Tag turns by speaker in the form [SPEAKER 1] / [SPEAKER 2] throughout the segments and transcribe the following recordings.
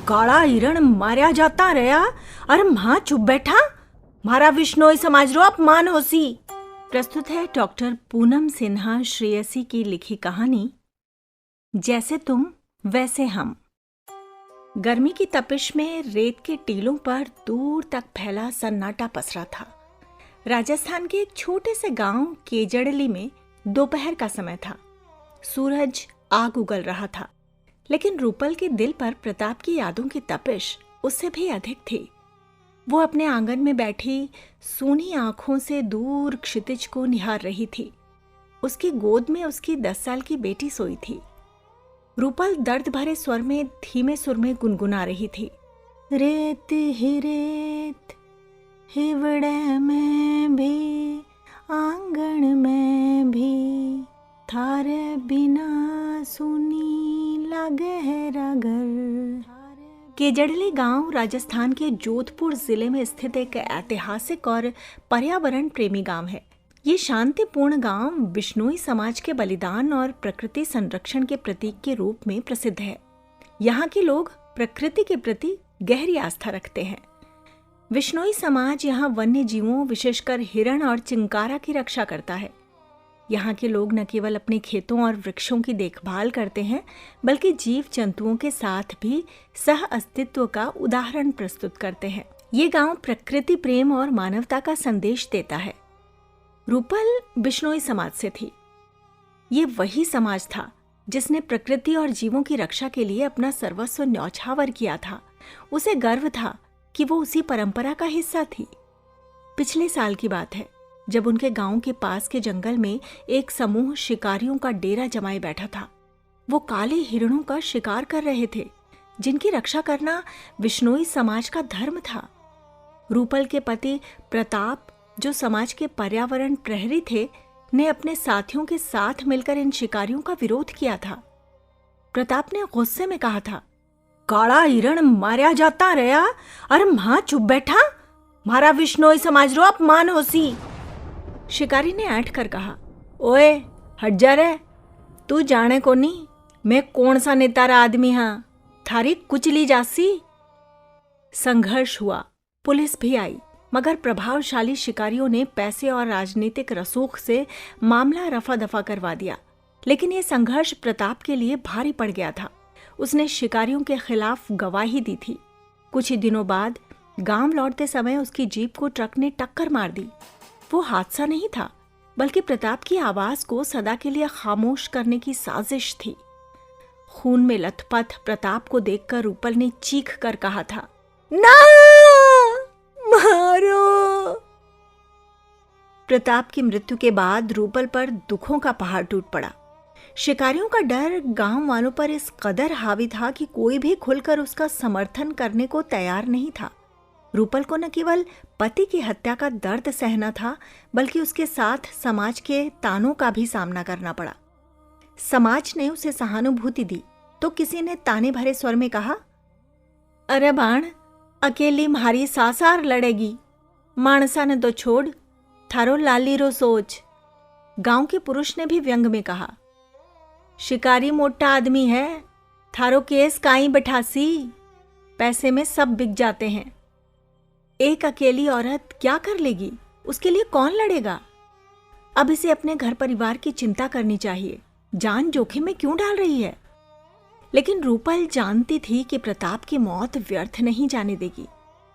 [SPEAKER 1] काला हिरण मार्या जाता रहा। अरे मां चुप बैठा, मारा विश्नोई समाज रो अपमान होसी। प्रस्तुत है डॉक्टर पूनम सिन्हा श्रेयसी की लिखी कहानी जैसे तुम वैसे हम। गर्मी की तपिश में रेत के टीलों पर दूर तक फैला सन्नाटा पसरा था। राजस्थान के एक छोटे से गांव केजड़ली में दोपहर का समय था। सूरज आग उगल रहा था, लेकिन रूपल के दिल पर प्रताप की यादों की तपिश उससे भी अधिक थी। वो अपने आंगन में बैठी सूनी आंखों से दूर क्षितिज को निहार रही थी। उसकी गोद में उसकी 10 साल की बेटी सोई थी। रूपल दर्द भरे स्वर में धीमे सुर में गुनगुना रही थी। रेत ही रेत हिवड़े में भी, आंगन में भी, थारे बिना सुनी लगे रगर। केजड़ली गांव राजस्थान के जोधपुर जिले में स्थित एक ऐतिहासिक और पर्यावरण प्रेमी गांव है। ये शांतिपूर्ण गांव बिश्नोई समाज के बलिदान और प्रकृति संरक्षण के प्रतीक के रूप में प्रसिद्ध है। यहाँ के लोग प्रकृति के प्रति गहरी आस्था रखते हैं। बिश्नोई समाज यहाँ वन्य जीवों विशेषकर हिरण और चिंकारा की रक्षा करता है। यहाँ के लोग न केवल अपने खेतों और वृक्षों की देखभाल करते हैं, बल्कि जीव जंतुओं के साथ भी सह अस्तित्व का उदाहरण प्रस्तुत करते हैं। ये गांव प्रकृति प्रेम और मानवता का संदेश देता है। रूपल बिश्नोई समाज से थी। ये वही समाज था जिसने प्रकृति और जीवों की रक्षा के लिए अपना सर्वस्व न्यौछावर किया था। उसे गर्व था कि वो उसी परंपरा का हिस्सा थी। पिछले साल की बात है, जब उनके गांव के पास के जंगल में एक समूह शिकारियों का डेरा जमाए बैठा था। वो काले हिरणों का शिकार कर रहे थे, जिनकी रक्षा करना बिश्नोई समाज का धर्म था। रूपल के पति प्रताप, जो समाज के पर्यावरण प्रहरी थे, ने अपने साथियों के साथ मिलकर इन शिकारियों का विरोध किया था। प्रताप ने गुस्से में कहा था, काला हिरण मार्या जाता रहा। अरे मां चुप बैठा, मारा विश्नोई समाज रो अपमान होसी। शिकारी ने ऐंठ कर कहा, ओए हट जा रे, तू जाने को नहीं मैं कौन सा नेतारा आदमी हाँ, थारी कुचली जासी। संघर्ष हुआ, पुलिस भी आई, मगर प्रभावशाली शिकारियों ने पैसे और राजनीतिक रसूख से मामला रफा दफा करवा दिया। लेकिन यह संघर्ष प्रताप के लिए भारी पड़ गया था। उसने शिकारियों के खिलाफ गवाही दी थी। कुछ ही दिनों बाद गांव लौटते समय उसकी जीप को ट्रक ने टक्कर मार दी। वो हादसा नहीं था, बल्कि प्रताप की आवाज को सदा के लिए खामोश करने की साजिश थी। खून में लथपथ प्रताप को देखकर रूपल ने चीख कर कहा था, ना मारो। प्रताप की मृत्यु के बाद रूपल पर दुखों का पहाड़ टूट पड़ा। शिकारियों का डर गांव वालों पर इस कदर हावी था कि कोई भी खुलकर उसका समर्थन करने को तैयार नहीं था। रूपल को न केवल पति की हत्या का दर्द सहना था, बल्कि उसके साथ समाज के तानों का भी सामना करना पड़ा। समाज ने उसे सहानुभूति दी तो किसी ने ताने भरे स्वर में कहा, अरे बाण, अकेली म्हारी सासार लड़ेगी, मानसा ने तो छोड़, थारो लाली रो सोच। गांव के पुरुष ने भी व्यंग में कहा, शिकारी मोटा आदमी है, थारो केस काई बैठासी, पैसे में सब बिक जाते हैं। एक अकेली औरत क्या कर लेगी, उसके लिए कौन लड़ेगा। अब इसे अपने घर परिवार की चिंता करनी चाहिए, जान जोखिम में क्यों डाल रही है। लेकिन रूपल जानती थी कि प्रताप की मौत व्यर्थ नहीं जाने देगी।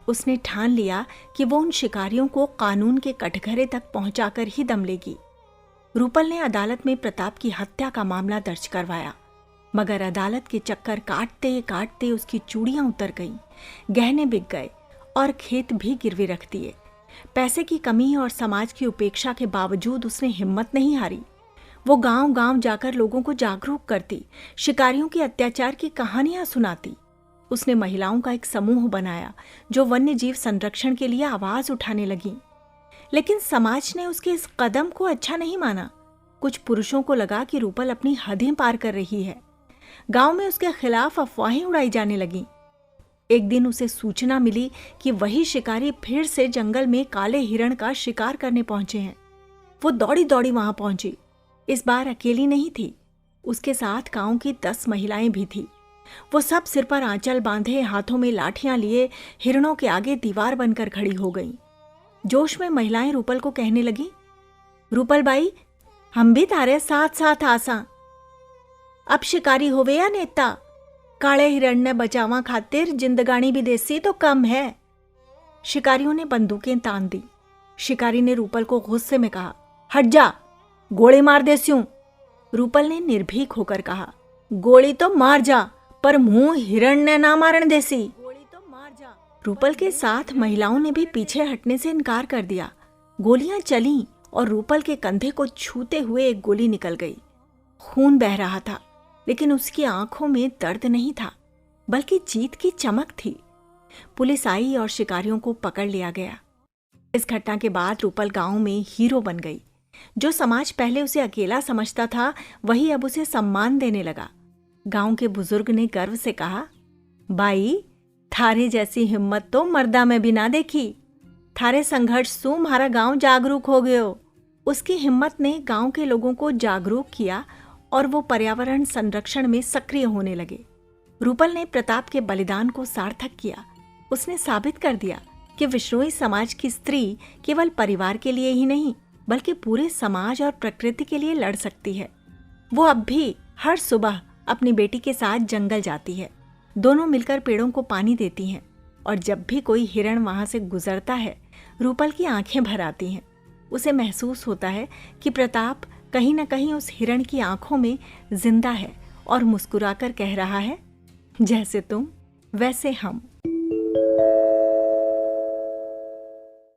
[SPEAKER 1] उसने ठान लिया कि वो उन शिकारियों को कानून के कटघरे तक पहुंचाकर ही दम लेगी। रूपल ने अदालत में प्रताप की हत्या का मामला दर्ज करवाया, मगर अदालत के चक्कर काटते काटते उसकी चूड़ियां उतर गईं, गहने बिक गए और खेत भी गिरवी रख दिए। पैसे की कमी और समाज की उपेक्षा के बावजूद उसने हिम्मत नहीं हारी। वो गांव गांव जाकर लोगों को जागरूक करती, शिकारियों के अत्याचार की कहानियां सुनाती। उसने महिलाओं का एक समूह बनाया जो वन्य जीव संरक्षण के लिए आवाज उठाने लगी। लेकिन समाज ने उसके इस कदम को अच्छा नहीं माना। कुछ पुरुषों को लगा कि रूपल अपनी हदें पार कर रही है। गांव में उसके खिलाफ अफवाहें उड़ाई जाने लगीं। एक दिन उसे सूचना मिली कि वही शिकारी फिर से जंगल में काले हिरण का शिकार करने पहुंचे हैं। वो दौड़ी दौड़ी वहां पहुंची। इस बार अकेली नहीं थी, उसके साथ गांव की 10 महिलाएं भी थी। वो सब सिर पर आंचल बांधे, हाथों में लाठियां लिए हिरणों के आगे दीवार बनकर खड़ी हो गईं। जोश में महिलाएं रूपल को कहने लगी, रूपल बाई, हम भी तारे साथ साथ आसा। अब शिकारी होवे या नेता, काले हिरण ने बचावा खातिर जिंदगानी भी देसी तो कम है। शिकारियों ने बंदूकें तान दी। शिकारी ने रूपल को गुस्से में कहा, हट जा, गोली मार देस्यूं। रूपल ने निर्भीक होकर कहा, गोली तो मार जा, पर मुंह हिरण ने ना मारन देसी। गोली तो मार जा। रूपल के साथ महिलाओं ने भी पीछे हटने से इनकार कर दिया। गोलियां चलीं और रूपल के कंधे को छूते हुए एक गोली निकल गई। खून बह रहा था, लेकिन उसकी आंखों में दर्द नहीं था, बल्कि जीत की चमक थी। पुलिस आई और शिकारियों को पकड़ लिया गया। इस घटना के बाद रूपल गांव में हीरो बन गई। जो समाज पहले उसे अकेला समझता था, वही अब उसे सम्मान देने लगा। गांव के बुजुर्ग ने गर्व से कहा, बाई, थारे जैसी हिम्मत तो मर्दा में भी ना देखी। थारे संघर्ष से हमारा गांव जागरूक हो गयो। उसकी हिम्मत ने गांव के लोगों को जागरूक किया और वो पर्यावरण संरक्षण में सक्रिय होने लगे। रूपल ने प्रताप के बलिदान को सार्थक किया। उसने साबित कर दिया कि विश्नोई समाज की स्त्री केवल परिवार के लिए ही नहीं, बल्कि पूरे समाज और प्रकृति के लिए लड़ सकती है। वो अब भी हर सुबह अपनी बेटी के साथ जंगल जाती है। दोनों मिलकर पेड़ों को पानी देती हैं, और जब भी कोई हिरण वहां से गुजरता है, रूपल की आंखें भर आती हैं। उसे महसूस होता है कि प्रताप कहीं न कहीं उस हिरण की आंखों में जिंदा है और मुस्कुराकर कह रहा है, जैसे तुम वैसे हम।